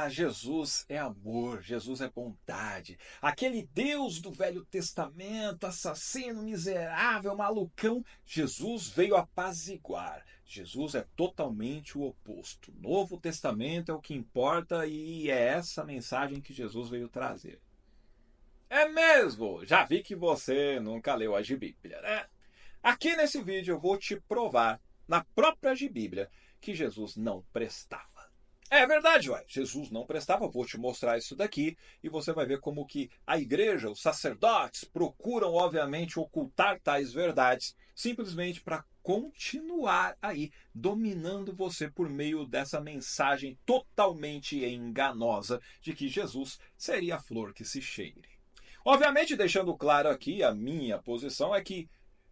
Jesus é amor, Jesus é bondade. Aquele Deus do Velho Testamento, assassino, miserável, malucão, Jesus veio apaziguar. Jesus é totalmente o oposto. O Novo Testamento é o que importa e é essa mensagem que Jesus veio trazer. É mesmo? Já vi que você nunca leu a Bíblia, né? Aqui nesse vídeo eu vou te provar, na própria Bíblia, que Jesus não prestava. É verdade, ué. Jesus não prestava. Vou te mostrar isso daqui e você vai ver como que a igreja, os sacerdotes, procuram, obviamente, ocultar tais verdades, simplesmente para continuar aí dominando você por meio dessa mensagem totalmente enganosa de que Jesus seria a flor que se cheire. Obviamente, deixando claro aqui, a minha posição é que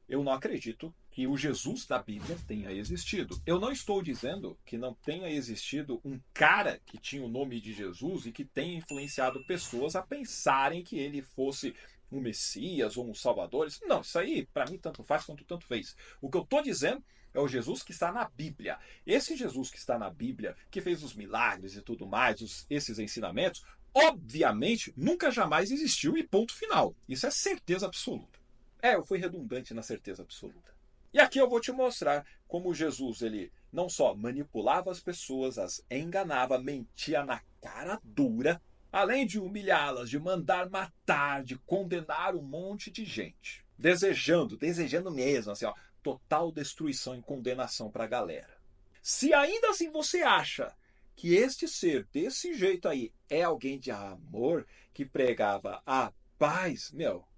eu não acredito que o Jesus da Bíblia tenha existido. Eu não estou dizendo que não tenha existido um cara que tinha o nome de Jesus e que tenha influenciado pessoas a pensarem que ele fosse um Messias ou um Salvador. Não, isso aí para mim tanto faz quanto tanto fez. O que eu estou dizendo é o Jesus que está na Bíblia. Esse Jesus que está na Bíblia, que fez os milagres e tudo mais, esses ensinamentos, obviamente nunca jamais existiu e ponto final. Isso é certeza absoluta. Eu fui redundante na certeza absoluta. E aqui eu vou te mostrar como Jesus ele não só manipulava as pessoas, as enganava, mentia na cara dura, além de humilhá-las, de mandar matar, de condenar um monte de gente. Desejando mesmo, assim, ó, total destruição e condenação para a galera. Se ainda assim você acha que este ser desse jeito aí é alguém de amor, que pregava a paz,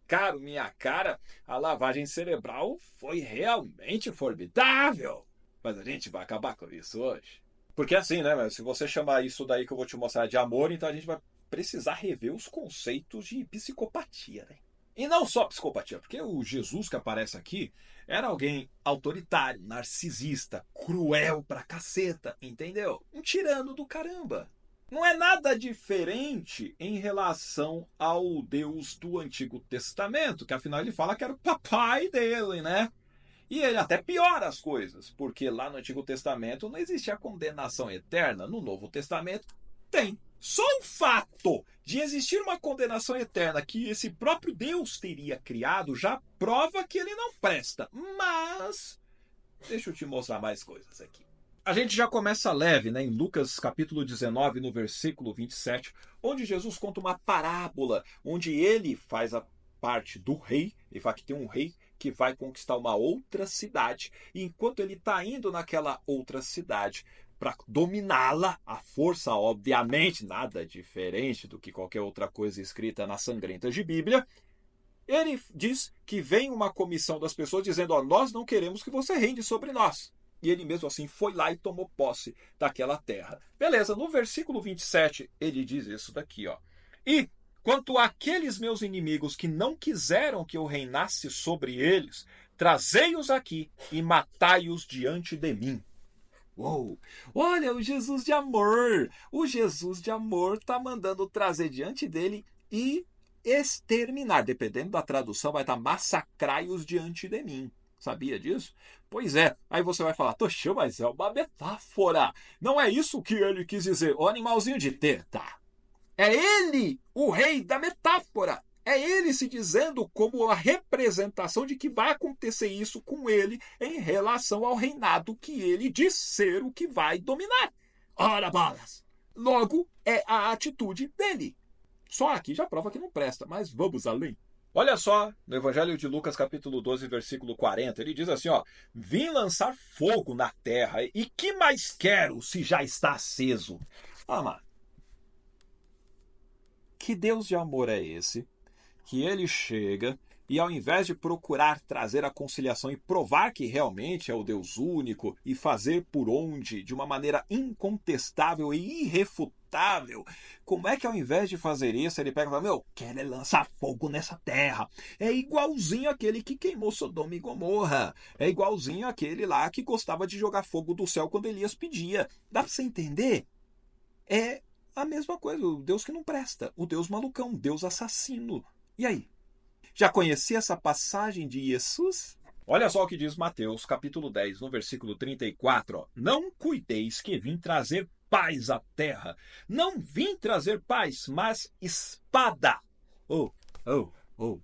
caro, minha cara, a lavagem cerebral foi realmente formidável. Mas a gente vai acabar com isso hoje. Porque assim, né, se você chamar isso daí que eu vou te mostrar de amor, então a gente vai precisar rever os conceitos de psicopatia, né? E não só psicopatia, porque o Jesus que aparece aqui era alguém autoritário, narcisista, cruel pra caceta, entendeu? Um tirano do caramba. Não é nada diferente em relação ao Deus do Antigo Testamento, que afinal ele fala que era o papai dele, né? E ele até piora as coisas, porque lá no Antigo Testamento não existia condenação eterna, no Novo Testamento tem. Só o fato de existir uma condenação eterna que esse próprio Deus teria criado já prova que ele não presta. Mas deixa eu te mostrar mais coisas aqui. A gente já começa leve, né, em Lucas capítulo 19, no versículo 27, onde Jesus conta uma parábola, onde ele faz a parte do rei, ele fala que tem um rei que vai conquistar uma outra cidade, e enquanto ele está indo naquela outra cidade para dominá-la, a força, obviamente, nada diferente do que qualquer outra coisa escrita nas sangrentas de Bíblia, ele diz que vem uma comissão das pessoas dizendo, ó, nós não queremos que você reine sobre nós. E ele mesmo assim foi lá e tomou posse daquela terra. Beleza, no versículo 27 ele diz isso daqui, ó. E quanto àqueles meus inimigos que não quiseram que eu reinasse sobre eles, trazei-os aqui e matai-os diante de mim. Uou! Olha, o Jesus de amor! O Jesus de amor está mandando trazer diante dele e exterminar. Dependendo da tradução, vai estar massacrai-os diante de mim. Sabia disso? Pois é. Aí você vai falar, Toshio, mas é uma metáfora. Não é isso que ele quis dizer. O animalzinho de teta. É ele, o rei da metáfora. É ele se dizendo como a representação de que vai acontecer isso com ele em relação ao reinado que ele diz ser o que vai dominar. Ora bolas! Logo, é a atitude dele. Só aqui já prova que não presta, mas vamos além. Olha só, no Evangelho de Lucas, capítulo 12, versículo 40, ele diz assim, ó, vim lançar fogo na terra, e que mais quero se já está aceso? Ah, mano, que Deus de amor é esse? Que ele chega e ao invés de procurar trazer a conciliação e provar que realmente é o Deus único e fazer por onde, de uma maneira incontestável e irrefutável, como é que ao invés de fazer isso ele pega e fala, quero lançar fogo nessa terra. É igualzinho aquele que queimou Sodoma e Gomorra. É igualzinho aquele lá que gostava de jogar fogo do céu quando Elias pedia. Dá pra você entender? É a mesma coisa, o Deus que não presta, o Deus malucão, o Deus assassino. E aí? Já conhecia essa passagem de Jesus? Olha só o que diz Mateus, capítulo 10, no versículo 34. Ó. Não cuideis que vim trazer paz à terra. Não vim trazer paz, mas espada. Oh, oh, oh.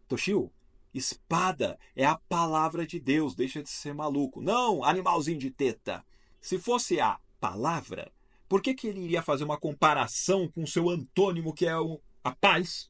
Toshio, espada é a palavra de Deus, deixa de ser maluco. Não, animalzinho de teta. Se fosse a palavra, por que ele iria fazer uma comparação com o seu antônimo, que é a paz?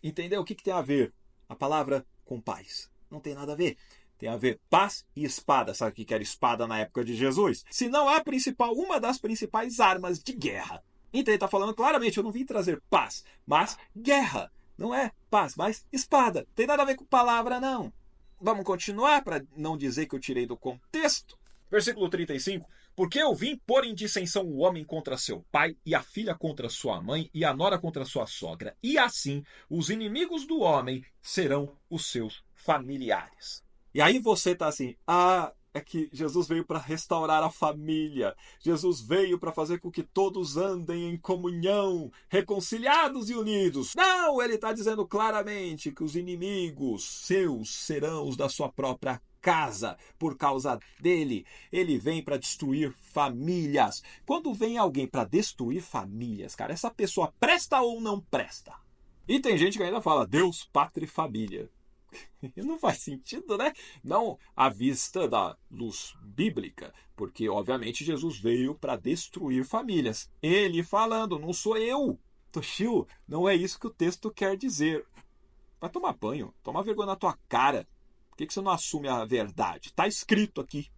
Entendeu? O que tem a ver a palavra com paz? Não tem nada a ver. Tem a ver paz e espada. Sabe o que era espada na época de Jesus? Se não a principal, uma das principais armas de guerra. Então ele está falando claramente, eu não vim trazer paz, mas guerra. Não é paz, mas espada. Tem nada a ver com palavra, não. Vamos continuar para não dizer que eu tirei do contexto. Versículo 35. Porque eu vim pôr em dissensão o homem contra seu pai, e a filha contra sua mãe, e a nora contra sua sogra. E assim, os inimigos do homem serão os seus familiares. E aí você está assim, é que Jesus veio para restaurar a família. Jesus veio para fazer com que todos andem em comunhão, reconciliados e unidos. Não, ele está dizendo claramente que os inimigos seus serão os da sua própria casa, por causa dele. Ele vem para destruir famílias. Quando vem alguém para destruir famílias, cara, essa pessoa presta ou não presta? E tem gente que ainda fala Deus, pátria e família. Não faz sentido, né? Não à vista da luz bíblica, porque obviamente Jesus veio para destruir famílias. Ele falando, não sou eu. Toshio, não é isso que o texto quer dizer. Vai tomar banho, toma vergonha na tua cara. Por que você não assume a verdade? Está escrito aqui.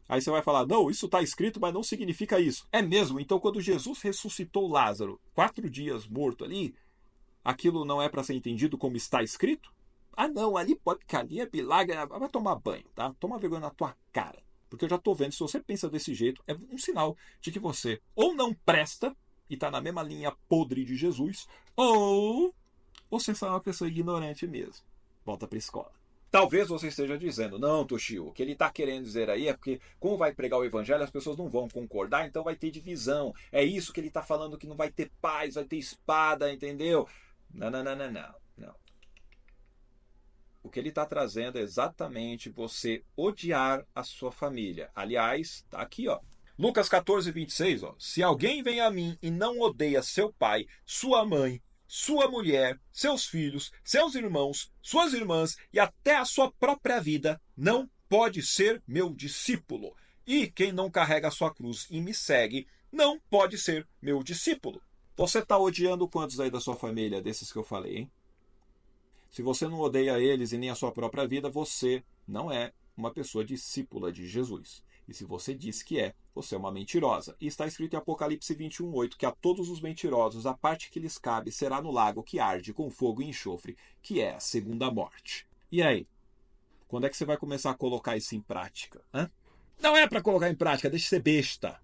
Aí você vai falar, não, isso está escrito, mas não significa isso. É mesmo? Então quando Jesus ressuscitou Lázaro, 4 dias morto ali, aquilo não é para ser entendido como está escrito? Ah, não, ali pode ficar, ali é milagre, vai tomar banho, tá? Toma vergonha na tua cara. Porque eu já tô vendo, se você pensa desse jeito, é um sinal de que você ou não presta e tá na mesma linha podre de Jesus, ou você é uma pessoa ignorante mesmo. Volta pra escola. Talvez você esteja dizendo, não, Toshio, o que ele está querendo dizer aí é porque, como vai pregar o evangelho, as pessoas não vão concordar, então vai ter divisão. É isso que ele está falando, que não vai ter paz, vai ter espada, entendeu? Não. O que ele está trazendo é exatamente você odiar a sua família. Aliás, está aqui, ó. Lucas 14, 26, ó. Se alguém vem a mim e não odeia seu pai, sua mãe, sua mulher, seus filhos, seus irmãos, suas irmãs e até a sua própria vida, não pode ser meu discípulo. E quem não carrega a sua cruz e me segue, não pode ser meu discípulo. Você está odiando quantos aí da sua família, desses que eu falei, hein? Se você não odeia eles e nem a sua própria vida, você não é uma pessoa discípula de Jesus. E se você diz que é, você é uma mentirosa. E está escrito em Apocalipse 21:8 que a todos os mentirosos a parte que lhes cabe será no lago que arde com fogo e enxofre, que é a segunda morte. E aí? Quando é que você vai começar a colocar isso em prática? Não é para colocar em prática, deixa de ser besta.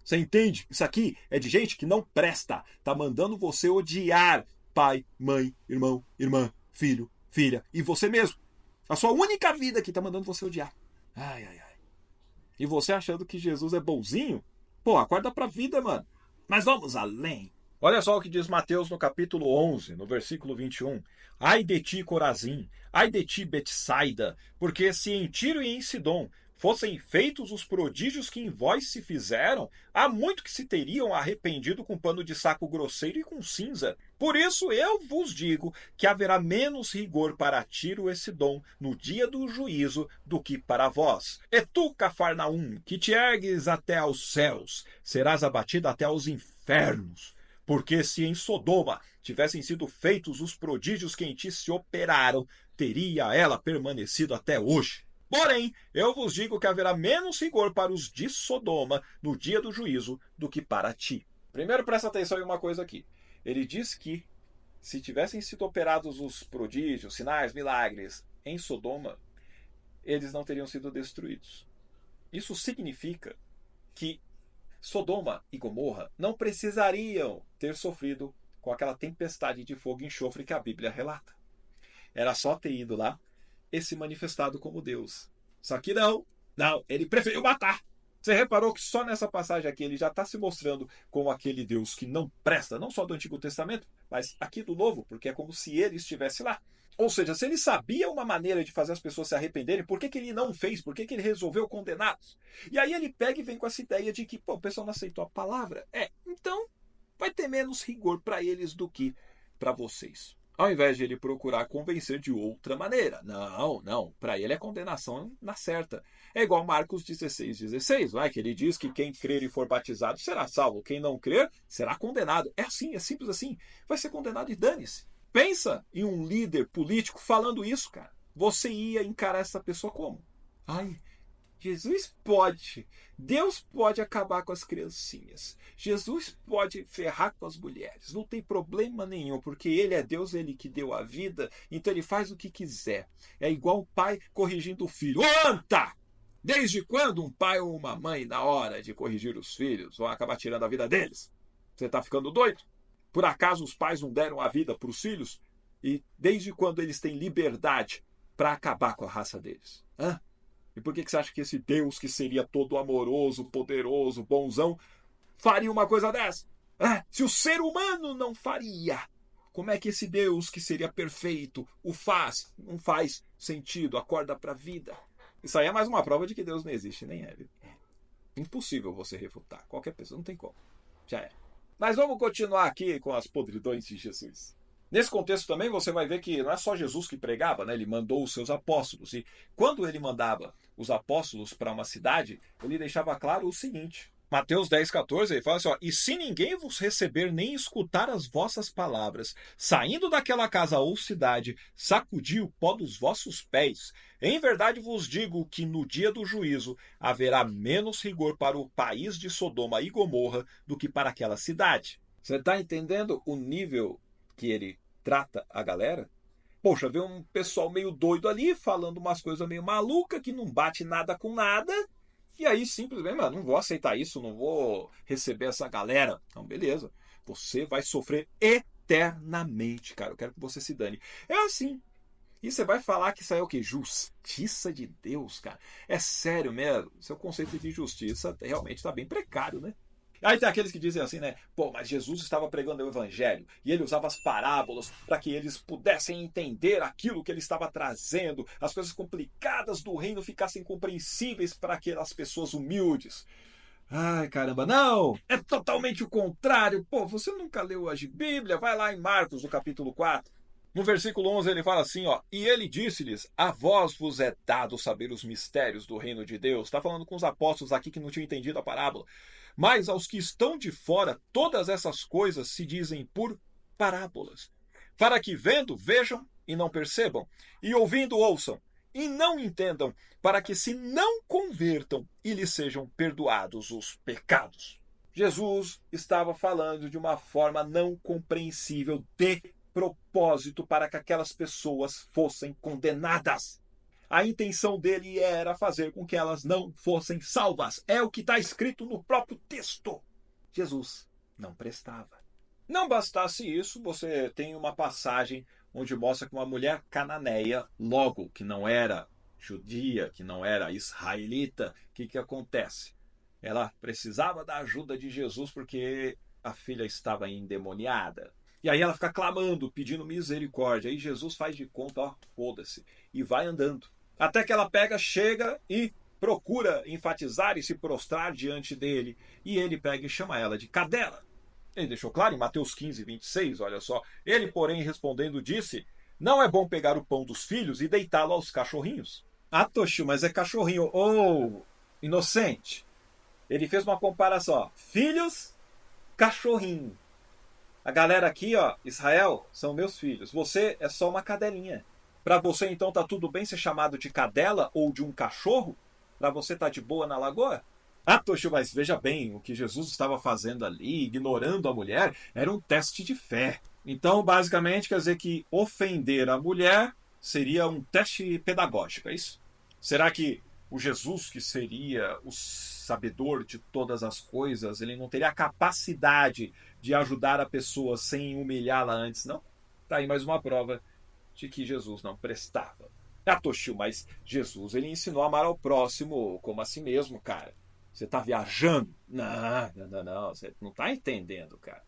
Você entende? Isso aqui é de gente que não presta. Está mandando você odiar pai, mãe, irmão, irmã, filho, filha e você mesmo. A sua única vida que está mandando você odiar. Ai. E você achando que Jesus é bonzinho? Pô, acorda pra vida, mano. Mas vamos além. Olha só o que diz Mateus no capítulo 11, no versículo 21. Ai de ti, Corazim, ai de ti, Betsaida, porque se em Tiro e em Sidom fossem feitos os prodígios que em vós se fizeram, há muito que se teriam arrependido com pano de saco grosseiro e com cinza. Por isso eu vos digo que haverá menos rigor para Tiro e Sidom no dia do juízo do que para vós. E tu, Cafarnaum, que te ergues até aos céus, serás abatida até aos infernos. Porque se em Sodoma tivessem sido feitos os prodígios que em ti se operaram, teria ela permanecido até hoje. Porém, eu vos digo que haverá menos rigor para os de Sodoma no dia do juízo do que para ti. Primeiro, presta atenção em uma coisa aqui. Ele diz que se tivessem sido operados os prodígios, sinais, milagres em Sodoma, eles não teriam sido destruídos. Isso significa que Sodoma e Gomorra não precisariam ter sofrido com aquela tempestade de fogo e enxofre que a Bíblia relata. Era só ter ido lá e se manifestado como Deus. Só que não, ele preferiu matar. Você reparou que só nessa passagem aqui ele já está se mostrando como aquele Deus que não presta, não só do Antigo Testamento, mas aqui do Novo, porque é como se ele estivesse lá. Ou seja, se ele sabia uma maneira de fazer as pessoas se arrependerem, por que, que ele não fez? Por que, que ele resolveu condená-los? E aí ele pega e vem com essa ideia de que, pô, o pessoal não aceitou a palavra. Então vai ter menos rigor para eles do que para vocês. Ao invés de ele procurar convencer de outra maneira. Não. Para ele é condenação na certa. É igual Marcos 16:16, vai, que ele diz que quem crer e for batizado será salvo. Quem não crer será condenado. É assim, é simples assim. Vai ser condenado e dane-se. Pensa em um líder político falando isso, cara. Você ia encarar essa pessoa como? Ai, Jesus pode. Deus pode acabar com as criancinhas. Jesus pode ferrar com as mulheres. Não tem problema nenhum, porque ele é Deus, ele que deu a vida, então ele faz o que quiser. É igual o pai corrigindo o filho. Ô, anta! Desde quando um pai ou uma mãe, na hora de corrigir os filhos, vão acabar tirando a vida deles? Você está ficando doido? Por acaso os pais não deram a vida para os filhos? E desde quando eles têm liberdade para acabar com a raça deles? Hã? E por que você acha que esse Deus, que seria todo amoroso, poderoso, bonzão, faria uma coisa dessa? Se o ser humano não faria, como é que esse Deus, que seria perfeito, o faz? Não faz sentido, acorda para a vida. Isso aí é mais uma prova de que Deus não existe, nem é. Impossível você refutar. Qualquer pessoa, não tem como. Já é. Mas vamos continuar aqui com as podridões de Jesus. Nesse contexto também você vai ver que não é só Jesus que pregava, né? Ele mandou os seus apóstolos. E quando ele mandava os apóstolos para uma cidade, ele deixava claro o seguinte. Mateus 10:14, ele fala assim, ó, e se ninguém vos receber nem escutar as vossas palavras, saindo daquela casa ou cidade, sacudi o pó dos vossos pés. Em verdade vos digo que no dia do juízo haverá menos rigor para o país de Sodoma e Gomorra do que para aquela cidade. Você está entendendo o nível que ele trata a galera? Poxa, vê um pessoal meio doido ali, falando umas coisas meio malucas, que não bate nada com nada, e aí simplesmente, mano, não vou aceitar isso, não vou receber essa galera. Então, beleza. Você vai sofrer eternamente, cara. Eu quero que você se dane. É assim. E você vai falar que isso aí é o quê? Justiça de Deus, cara. É sério mesmo. Seu conceito de justiça realmente está bem precário, né? Aí tem aqueles que dizem assim, né? Pô, mas Jesus estava pregando o evangelho e ele usava as parábolas para que eles pudessem entender aquilo que ele estava trazendo, as coisas complicadas do reino ficassem compreensíveis para aquelas pessoas humildes. Ai, caramba, não! É totalmente o contrário. Pô, você nunca leu a Bíblia? Vai lá em Marcos, no capítulo 4. No versículo 11 ele fala assim, ó, e ele disse-lhes, a vós vos é dado saber os mistérios do reino de Deus. Está falando com os apóstolos aqui que não tinham entendido a parábola. Mas aos que estão de fora, todas essas coisas se dizem por parábolas, para que vendo, vejam e não percebam, e ouvindo, ouçam e não entendam, para que se não convertam e lhes sejam perdoados os pecados. Jesus estava falando de uma forma não compreensível de propósito para que aquelas pessoas fossem condenadas. A intenção dele era fazer com que elas não fossem salvas. É o que está escrito no próprio texto. Jesus não prestava. Não bastasse isso, você tem uma passagem onde mostra que uma mulher cananeia, logo que não era judia, que não era israelita, o que acontece? Ela precisava da ajuda de Jesus porque a filha estava endemoniada. E aí ela fica clamando, pedindo misericórdia. Aí Jesus faz de conta, ó, foda-se, e vai andando. Até que ela pega, chega e procura enfatizar e se prostrar diante dele. E ele pega e chama ela de cadela. Ele deixou claro em Mateus 15:26, olha só. Ele, porém, respondendo, disse, não é bom pegar o pão dos filhos e deitá-lo aos cachorrinhos. Ah, Toshio, mas é cachorrinho. Oh, inocente. Ele fez uma comparação, ó. Filhos, cachorrinho. A galera aqui, ó, Israel, são meus filhos. Você é só uma cadelinha. Para você, então, tá tudo bem ser chamado de cadela ou de um cachorro? Para você tá de boa na lagoa? Ah, Toshio, mas veja bem, o que Jesus estava fazendo ali, ignorando a mulher, era um teste de fé. Então, basicamente, quer dizer que ofender a mulher seria um teste pedagógico, é isso? Será que o Jesus, que seria o sabedor de todas as coisas, ele não teria a capacidade de ajudar a pessoa sem humilhá-la antes, não? Tá aí mais uma prova de que Jesus não prestava. Ah, Toshio, mas Jesus, ele ensinou a amar ao próximo como a si mesmo, cara. Você tá viajando? Não, você não tá entendendo, cara.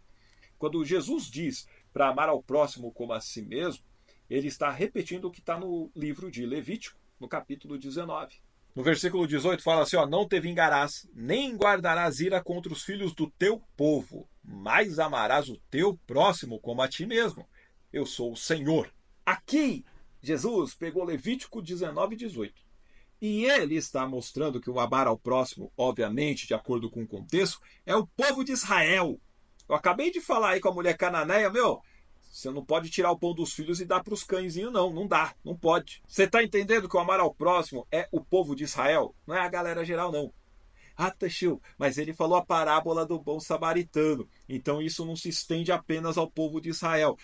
Quando Jesus diz para amar ao próximo como a si mesmo, Ele está repetindo o que está no livro de Levítico, no capítulo 19. No versículo 18 fala assim, ó, não te vingarás, nem guardarás ira contra os filhos do teu povo, mas amarás o teu próximo como a ti mesmo. Eu sou o Senhor. Aqui, Jesus pegou Levítico 19 e 18. E ele está mostrando que o amar ao próximo, obviamente, de acordo com o contexto, é o povo de Israel. Eu acabei de falar aí com a mulher cananeia, você não pode tirar o pão dos filhos e dar para os cãezinhos, não. Não dá, não pode. Você está entendendo que o amar ao próximo é o povo de Israel? Não é a galera geral, não. Ah, Tachil, mas ele falou a parábola do bom samaritano. Então isso não se estende apenas ao povo de Israel.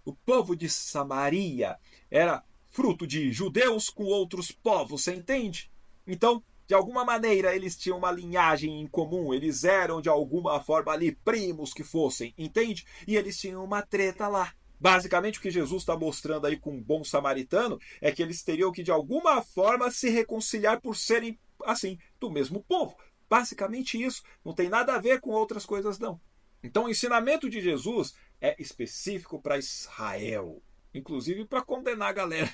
O povo de Samaria era fruto de judeus com outros povos, você entende? Então, de alguma maneira, eles tinham uma linhagem em comum, eles eram de alguma forma ali primos que fossem, entende? E eles tinham uma treta lá. Basicamente, o que Jesus está mostrando aí com um bom samaritano é que eles teriam que, de alguma forma, se reconciliar por serem, assim, do mesmo povo. Basicamente isso. Não tem nada a ver com outras coisas, não. Então, o ensinamento de Jesus é específico para Israel, inclusive para condenar a galera.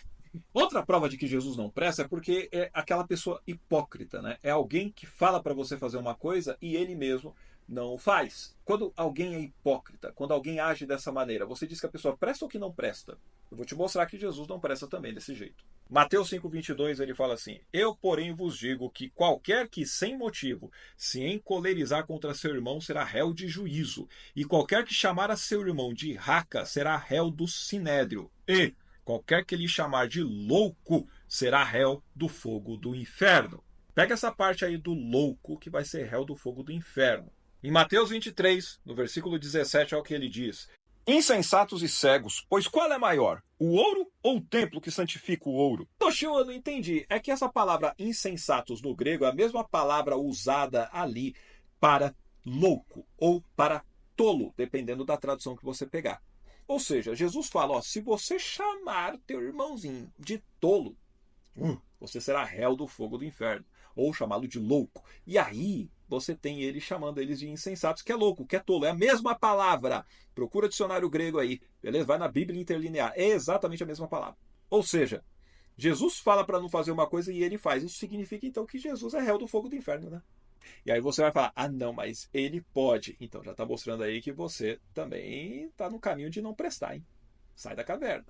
Outra prova de que Jesus não presta é porque é aquela pessoa hipócrita, né? É alguém que fala para você fazer uma coisa e ele mesmo não faz. Quando alguém é hipócrita, quando alguém age dessa maneira, você diz que a pessoa presta ou que não presta? Eu vou te mostrar que Jesus não presta também desse jeito. Mateus 5,22 ele fala assim: eu, porém, vos digo que qualquer que sem motivo se encolerizar contra seu irmão será réu de juízo, e qualquer que chamar a seu irmão de raca será réu do sinédrio. E qualquer que lhe chamar de louco será réu do fogo do inferno. Pega essa parte aí do louco que vai ser réu do fogo do inferno. Em Mateus 23, no versículo 17, é o que ele diz: insensatos e cegos, pois qual é maior, o ouro ou o templo que santifica o ouro? Poxa, eu não entendi. É que essa palavra insensatos no grego é a mesma palavra usada ali para louco ou para tolo, dependendo da tradução que você pegar. Ou seja, Jesus fala, ó, se você chamar teu irmãozinho de tolo, você será réu do fogo do inferno, ou chamá-lo de louco. E aí você tem ele chamando eles de insensatos, que é louco, que é tolo. É a mesma palavra. Procura dicionário grego aí, beleza? Vai na Bíblia interlinear. É exatamente a mesma palavra. Ou seja, Jesus fala para não fazer uma coisa e ele faz. Isso significa então que Jesus é réu do fogo do inferno, né? E aí você vai falar, ah não, mas ele pode. Então já está mostrando aí que você também está no caminho de não prestar, hein? Sai da caverna.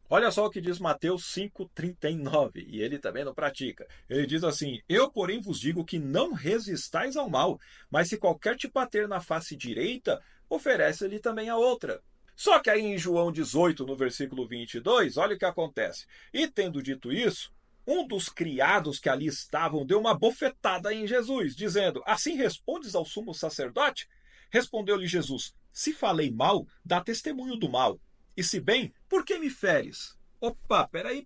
Olha só o que diz Mateus 5,39, e ele também não pratica. Ele diz assim: eu, porém, vos digo que não resistais ao mal, mas se qualquer te bater na face direita, oferece-lhe também a outra. Só que aí em João 18, no versículo 22, olha o que acontece. E tendo dito isso, um dos criados que ali estavam deu uma bofetada em Jesus, dizendo: assim respondes ao sumo sacerdote? Respondeu-lhe Jesus: se falei mal, dá testemunho do mal. E se bem, por que me feres? Opa, peraí.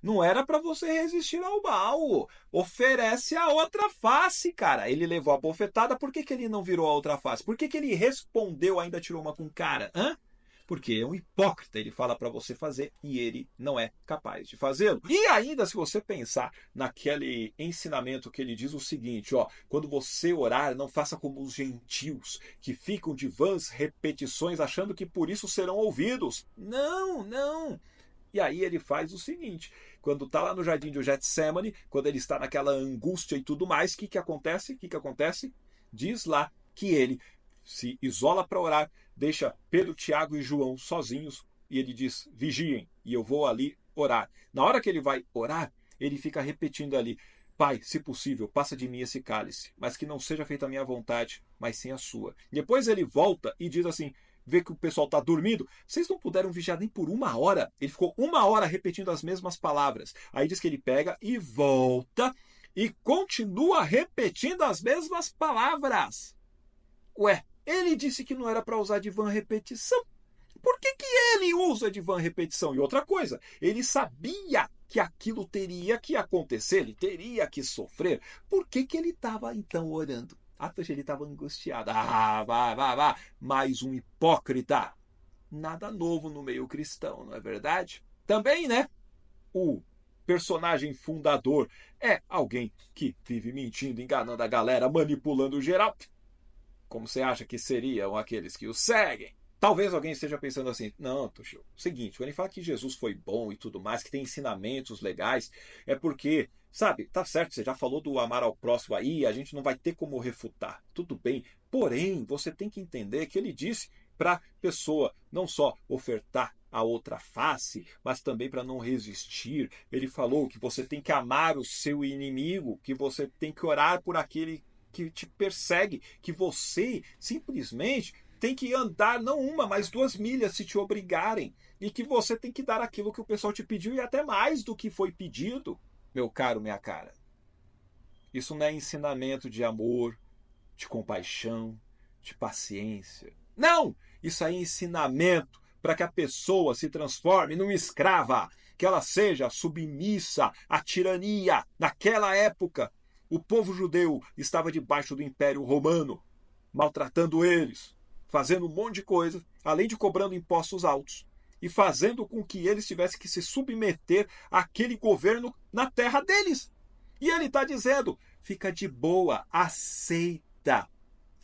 Não era para você resistir ao mal. Oferece a outra face, cara. Ele levou a bofetada, por que ele não virou a outra face? Por que ele respondeu, ainda tirou uma com cara? Hã? Porque é um hipócrita, ele fala para você fazer e ele não é capaz de fazê-lo. E ainda se você pensar naquele ensinamento que ele diz o seguinte, ó, quando você orar, não faça como os gentios, que ficam de vãs repetições achando que por isso serão ouvidos. Não. E aí ele faz o seguinte, quando está lá no jardim de Getsemane, quando ele está naquela angústia e tudo mais, o que acontece? Diz lá que ele se isola para orar, deixa Pedro, Tiago e João sozinhos e ele diz, vigiem, e eu vou ali orar. Na hora que ele vai orar, ele fica repetindo ali, Pai, se possível, passa de mim esse cálice, mas que não seja feita a minha vontade, mas sim a sua. Depois ele volta e diz assim, vê que o pessoal está dormindo, vocês não puderam vigiar nem por 1 hora. Ele ficou 1 hora repetindo as mesmas palavras. Aí diz que ele pega e volta e continua repetindo as mesmas palavras. Ué, ele disse que não era para usar de vã repetição. Por que ele usa de vã repetição? E outra coisa, ele sabia que aquilo teria que acontecer, ele teria que sofrer. Por que ele estava então orando? Ele estava angustiado. Vá. Mais um hipócrita. Nada novo no meio cristão, não é verdade? Também, né? O personagem fundador é alguém que vive mentindo, enganando a galera, manipulando geral. Como você acha que seriam aqueles que o seguem? Talvez alguém esteja pensando assim, não, Toshio, seguinte, quando ele fala que Jesus foi bom e tudo mais, que tem ensinamentos legais, é porque, sabe, tá certo, você já falou do amar ao próximo aí, a gente não vai ter como refutar, tudo bem. Porém, você tem que entender que ele disse para a pessoa não só ofertar a outra face, mas também para não resistir. Ele falou que você tem que amar o seu inimigo, que você tem que orar por aquele que te persegue, que você simplesmente tem que andar não uma, mas 2 milhas se te obrigarem. E que você tem que dar aquilo que o pessoal te pediu e até mais do que foi pedido. Meu caro, minha cara. Isso não é ensinamento de amor, de compaixão, de paciência. Não! Isso aí é ensinamento para que a pessoa se transforme numa escrava, que ela seja submissa à tirania. Naquela época, o povo judeu estava debaixo do Império Romano, maltratando eles, fazendo um monte de coisa, além de cobrando impostos altos e fazendo com que eles tivessem que se submeter àquele governo na terra deles. E ele está dizendo, fica de boa, aceita.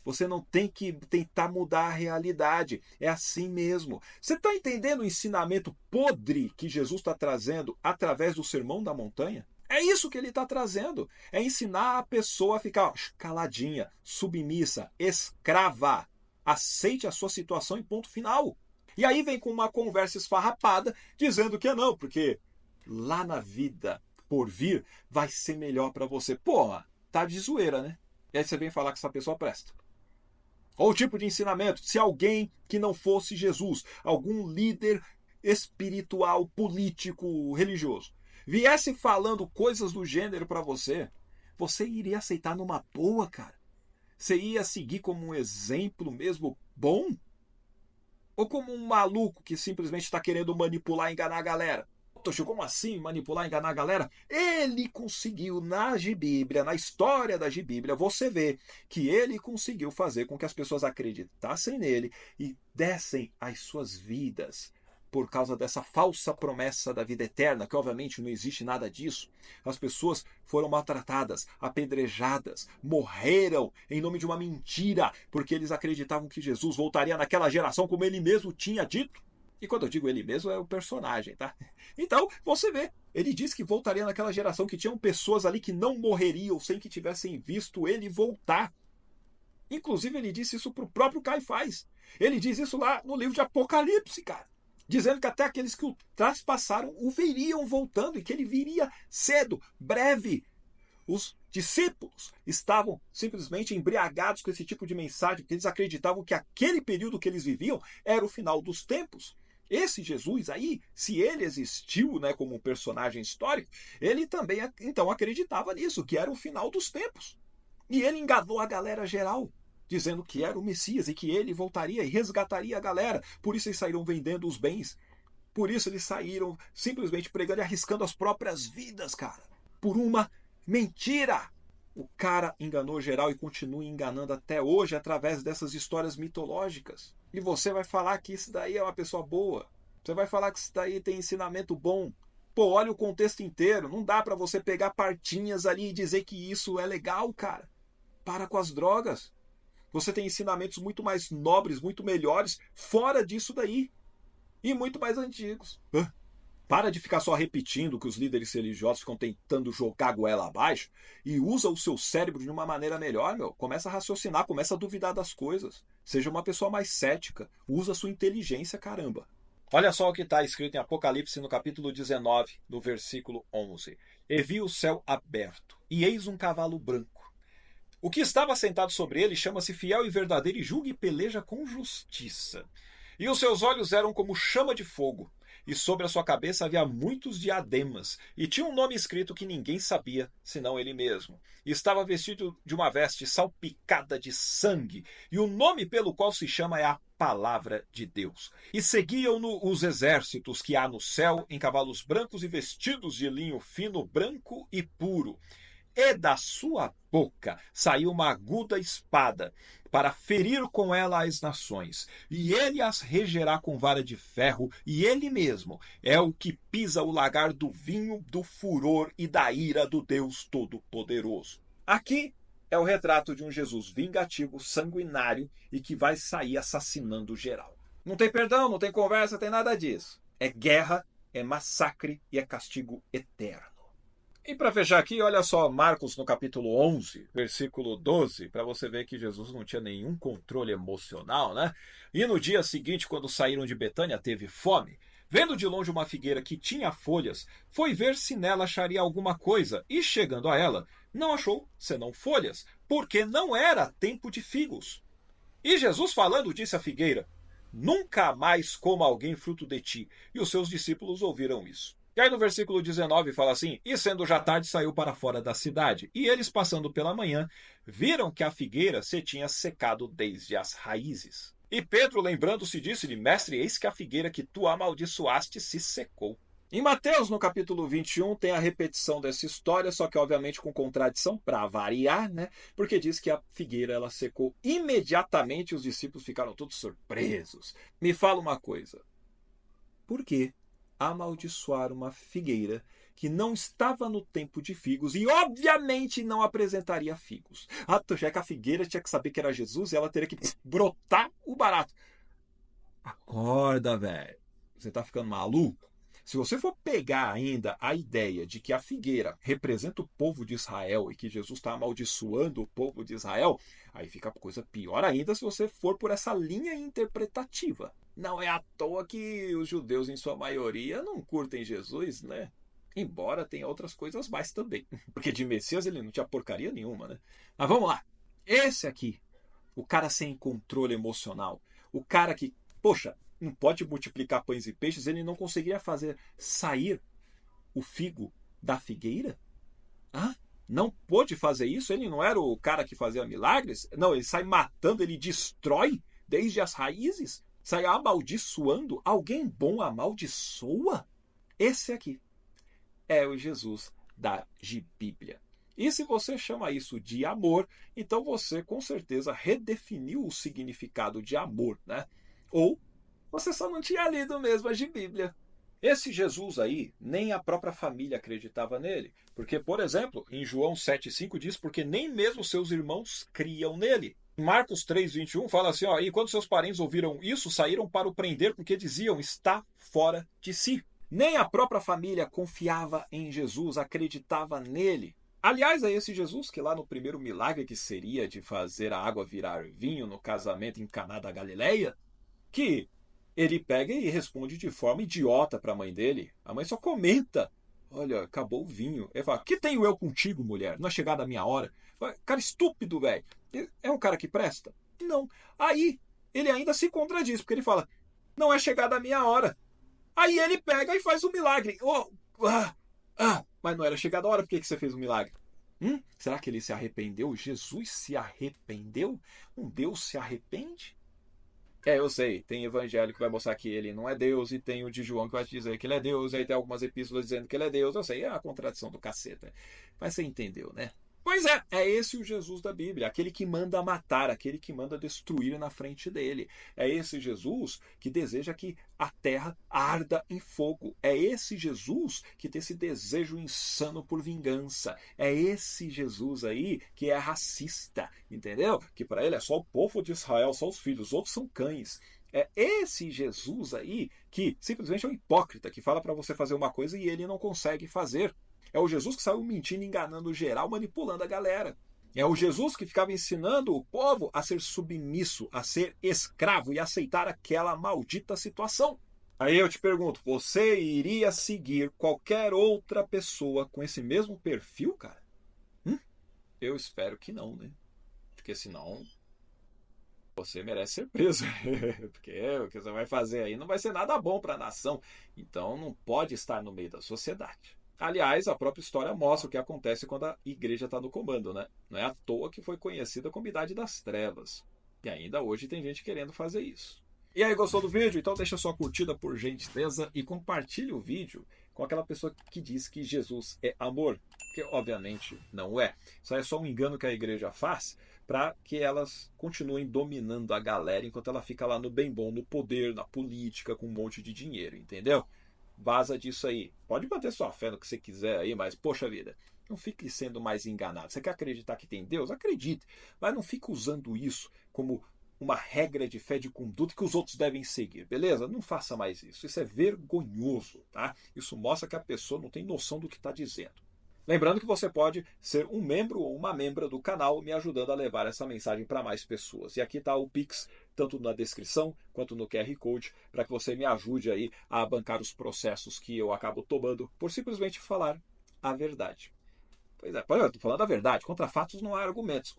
Você não tem que tentar mudar a realidade. É assim mesmo. Você está entendendo o ensinamento podre que Jesus está trazendo através do Sermão da Montanha? É isso que ele está trazendo. É ensinar a pessoa a ficar caladinha, submissa, escrava. Aceite a sua situação e ponto final. E aí vem com uma conversa esfarrapada dizendo que não, porque lá na vida por vir vai ser melhor para você. Porra, tá de zoeira, né? E aí você vem falar que essa pessoa presta. Ou o tipo de ensinamento, se alguém que não fosse Jesus, algum líder espiritual, político, religioso, viesse falando coisas do gênero para você, você iria aceitar numa boa, cara? Você ia seguir como um exemplo mesmo bom? Ou como um maluco que simplesmente está querendo manipular e enganar a galera? Poxa, como assim manipular e enganar a galera? Ele conseguiu na Gibíblia, na história da Gibíblia, você vê que ele conseguiu fazer com que as pessoas acreditassem nele e dessem as suas vidas por causa dessa falsa promessa da vida eterna, que obviamente não existe nada disso. As pessoas foram maltratadas, apedrejadas, morreram em nome de uma mentira, porque eles acreditavam que Jesus voltaria naquela geração como ele mesmo tinha dito. E quando eu digo ele mesmo, é o personagem, tá? Então, você vê, ele disse que voltaria naquela geração que tinham pessoas ali que não morreriam sem que tivessem visto ele voltar. Inclusive, ele disse isso para o próprio Caifás. Ele diz isso lá no livro de Apocalipse, cara. Dizendo que até aqueles que o traspassaram o veriam voltando e que ele viria cedo, breve. Os discípulos estavam simplesmente embriagados com esse tipo de mensagem, porque eles acreditavam que aquele período que eles viviam era o final dos tempos. Esse Jesus aí, se ele existiu, né, como um personagem histórico, ele também então acreditava nisso, que era o final dos tempos. E ele enganou a galera geral, dizendo que era o Messias e que ele voltaria e resgataria a galera. Por isso eles saíram vendendo os bens. Por isso eles saíram simplesmente pregando e arriscando as próprias vidas, cara. Por uma mentira! O cara enganou geral e continua enganando até hoje através dessas histórias mitológicas. E você vai falar que isso daí é uma pessoa boa. Você vai falar que isso daí tem ensinamento bom. Pô, olha o contexto inteiro. Não dá para você pegar partinhas ali e dizer que isso é legal, cara. Para com as drogas. Você tem ensinamentos muito mais nobres, muito melhores, fora disso daí. E muito mais antigos. Para de ficar só repetindo o que os líderes religiosos ficam tentando jogar a goela abaixo e usa o seu cérebro de uma maneira melhor, meu. Começa a raciocinar, começa a duvidar das coisas. Seja uma pessoa mais cética. Usa a sua inteligência, caramba. Olha só o que está escrito em Apocalipse no capítulo 19, no versículo 11. E vi o céu aberto, e eis um cavalo branco. O que estava sentado sobre ele chama-se Fiel e Verdadeiro e julga e peleja com justiça. E os seus olhos eram como chama de fogo, e sobre a sua cabeça havia muitos diademas, e tinha um nome escrito que ninguém sabia, senão ele mesmo. E estava vestido de uma veste salpicada de sangue, e o nome pelo qual se chama é a Palavra de Deus. E seguiam-no os exércitos que há no céu, em cavalos brancos e vestidos de linho fino, branco e puro. E da sua boca saiu uma aguda espada, para ferir com ela as nações, e ele as regerá com vara de ferro, e ele mesmo é o que pisa o lagar do vinho, do furor e da ira do Deus Todo-Poderoso. Aqui é o retrato de um Jesus vingativo, sanguinário e que vai sair assassinando geral. Não tem perdão, não tem conversa, tem nada disso. É guerra, é massacre e é castigo eterno. E para fechar aqui, olha só Marcos no capítulo 11, versículo 12, para você ver que Jesus não tinha nenhum controle emocional, né? E no dia seguinte, quando saíram de Betânia, teve fome. Vendo de longe uma figueira que tinha folhas, foi ver se nela acharia alguma coisa, e chegando a ela, não achou senão folhas, porque não era tempo de figos. E Jesus falando disse à figueira: Nunca mais coma alguém fruto de ti. E os seus discípulos ouviram isso. E aí no versículo 19 fala assim: E sendo já tarde, saiu para fora da cidade. E eles, passando pela manhã, viram que a figueira se tinha secado desde as raízes. E Pedro, lembrando-se, disse-lhe: Mestre, eis que a figueira que tu amaldiçoaste se secou. Em Mateus, no capítulo 21, tem a repetição dessa história, só que obviamente com contradição, para variar, né? Porque diz que a figueira ela secou imediatamente e os discípulos ficaram todos surpresos. Me fala uma coisa. Por que amaldiçoar uma figueira que não estava no tempo de figos e obviamente não apresentaria figos? Já que a figueira tinha que saber que era Jesus e ela teria que brotar o barato. Acorda, velho. Você tá ficando maluco? Se você for pegar ainda a ideia de que a figueira representa o povo de Israel e que Jesus está amaldiçoando o povo de Israel, aí fica a coisa pior ainda se você for por essa linha interpretativa. Não é à toa que os judeus, em sua maioria, não curtem Jesus, né? Embora tenha outras coisas mais também. Porque de Messias ele não tinha porcaria nenhuma, né? Mas vamos lá. Esse aqui, o cara sem controle emocional, o cara que, poxa, não pode multiplicar pães e peixes, ele não conseguiria fazer sair o figo da figueira? Ah, não pôde fazer isso? Ele não era o cara que fazia milagres? Não, ele sai matando, ele destrói desde as raízes? Sai amaldiçoando? Alguém bom amaldiçoa? Esse aqui é o Jesus da Bíblia. E se você chama isso de amor, então você com certeza redefiniu o significado de amor, né? Ou você só não tinha lido mesmo a Bíblia. Esse Jesus aí, nem a própria família acreditava nele. Porque, por exemplo, em João 7,5 diz: Porque nem mesmo seus irmãos criam nele. Em Marcos 3,21 fala assim: ó, E quando seus parentes ouviram isso, saíram para o prender, porque diziam: Está fora de si. Nem a própria família confiava em Jesus, acreditava nele. Aliás, é esse Jesus que lá no primeiro milagre, que seria de fazer a água virar vinho no casamento em Caná da Galileia, que ele pega e responde de forma idiota para a mãe dele. A mãe só comenta: Olha, acabou o vinho. Ele fala: Que tenho eu contigo, mulher? Não é chegada a minha hora. Cara estúpido, velho. É um cara que presta? Não. Aí ele ainda se contradiz, porque ele fala: Não é chegada a minha hora. Aí ele pega e faz um milagre. Mas não era chegada a hora, por que você fez um milagre? Será que ele se arrependeu? Jesus se arrependeu? Um Deus se arrepende? Eu sei, tem evangelho que vai mostrar que ele não é Deus, e tem o de João que vai dizer que ele é Deus, aí tem algumas epístolas dizendo que ele é Deus. Eu sei, é a contradição do caceta. Mas você entendeu, né? Pois é esse o Jesus da Bíblia, aquele que manda matar, aquele que manda destruir na frente dele. É esse Jesus que deseja que a terra arda em fogo. É esse Jesus que tem esse desejo insano por vingança. É esse Jesus aí que é racista, entendeu? Que para ele é só o povo de Israel, só os filhos, os outros são cães. É esse Jesus aí que simplesmente é um hipócrita, que fala para você fazer uma coisa e ele não consegue fazer. É o Jesus que saiu mentindo, enganando geral, manipulando a galera. É o Jesus que ficava ensinando o povo a ser submisso, a ser escravo e aceitar aquela maldita situação. Aí eu te pergunto, você iria seguir qualquer outra pessoa com esse mesmo perfil, cara? Eu espero que não, né? Porque senão você merece ser preso. Porque o que você vai fazer aí não vai ser nada bom para a nação. Então não pode estar no meio da sociedade. Aliás, a própria história mostra o que acontece quando a igreja está no comando, né? Não é à toa que foi conhecida como Idade das Trevas. E ainda hoje tem gente querendo fazer isso. E aí, gostou do vídeo? Então deixa sua curtida por gentileza e compartilhe o vídeo com aquela pessoa que diz que Jesus é amor. Que obviamente não é. Isso aí é só um engano que a igreja faz para que elas continuem dominando a galera enquanto ela fica lá no bem bom, no poder, na política, com um monte de dinheiro, entendeu? Vaza disso aí. Pode manter sua fé no que você quiser aí, mas poxa vida, não fique sendo mais enganado. Você quer acreditar que tem Deus? Acredite, mas não fique usando isso como uma regra de fé de conduta que os outros devem seguir, beleza? Não faça mais isso. Isso é vergonhoso, tá? Isso mostra que a pessoa não tem noção do que está dizendo. Lembrando que você pode ser um membro ou uma membra do canal me ajudando a levar essa mensagem para mais pessoas. E aqui está o Pix, tanto na descrição quanto no QR Code, para que você me ajude aí a bancar os processos que eu acabo tomando por simplesmente falar a verdade. Pois é, eu estou falando a verdade, contra fatos não há argumentos.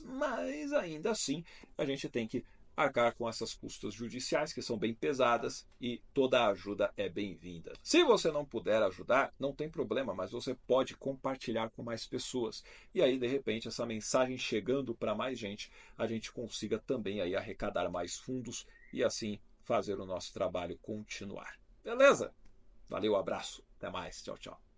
Mas ainda assim, a gente tem que arcar com essas custas judiciais, que são bem pesadas, e toda ajuda é bem-vinda. Se você não puder ajudar, não tem problema, mas você pode compartilhar com mais pessoas. E aí, de repente, essa mensagem chegando para mais gente, a gente consiga também aí arrecadar mais fundos e assim fazer o nosso trabalho continuar. Beleza? Valeu, abraço, até mais, tchau, tchau.